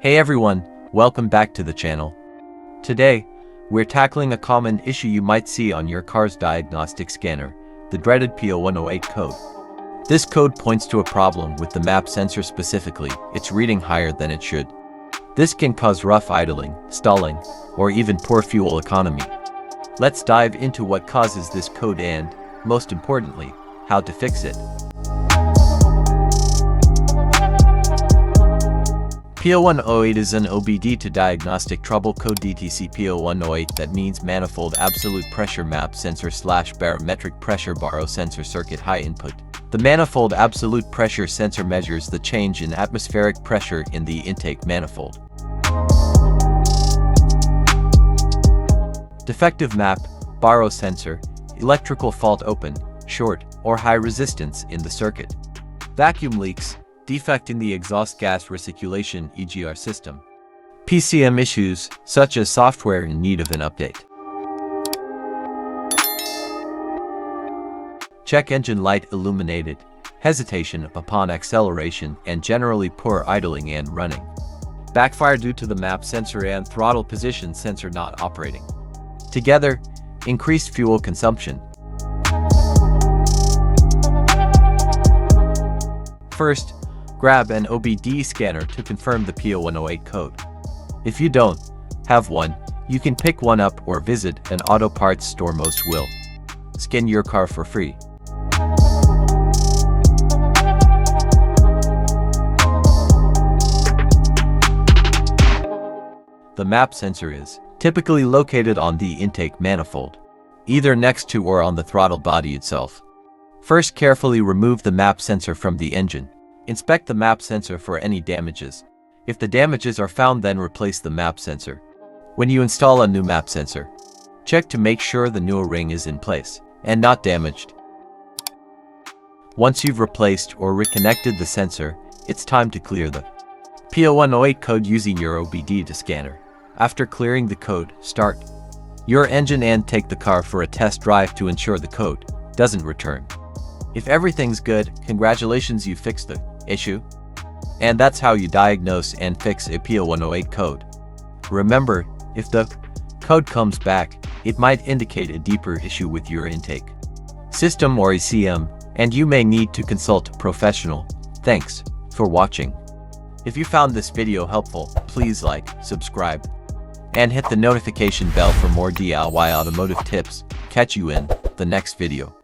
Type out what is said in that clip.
Hey everyone, welcome back to the channel. Today, we're tackling a common issue you might see on your car's diagnostic scanner, the dreaded P0108 code. This code points to a problem with the map sensor specifically. It's reading higher than it should. This can cause rough idling, stalling, or even poor fuel economy. Let's dive into what causes this code and, most importantly, how to fix it. P0108 is an OBD-II diagnostic trouble code DTC P0108 that means Manifold Absolute Pressure Map Sensor / Barometric Pressure Sensor Circuit High Input. The Manifold Absolute Pressure Sensor measures the change in atmospheric pressure in the intake manifold. Defective map, baro sensor, electrical fault open, short, or high resistance in the circuit. Vacuum leaks, defect in the exhaust gas recirculation (EGR) system. PCM issues, such as software in need of an update. Check engine light illuminated, hesitation upon acceleration, and generally poor idling and running. Backfire due to the map sensor and throttle position sensor not operating. Together, increased fuel consumption. First, grab an OBD scanner to confirm the P0108 code. If you don't have one, you can pick one up or visit an auto parts store. Most will scan your car for free. The map sensor is typically located on the intake manifold, either next to or on the throttle body itself. First, carefully remove the map sensor from the engine. Inspect the map sensor for any damages. If the damages are found, then replace the map sensor. When you install a new map sensor, check to make sure the new ring is in place and not damaged. Once you've replaced or reconnected the sensor, it's time to clear the P0108 code using your OBD-II scanner. After clearing the code, start your engine and take the car for a test drive to ensure the code doesn't return. If everything's good, congratulations, you fixed the issue. And that's how you diagnose and fix a P0108 code. Remember, if the code comes back, it might indicate a deeper issue with your intake system or ECM, and you may need to consult a professional. Thanks for watching. If you found this video helpful, please like, subscribe, and hit the notification bell for more DIY automotive tips. Catch you in the next video.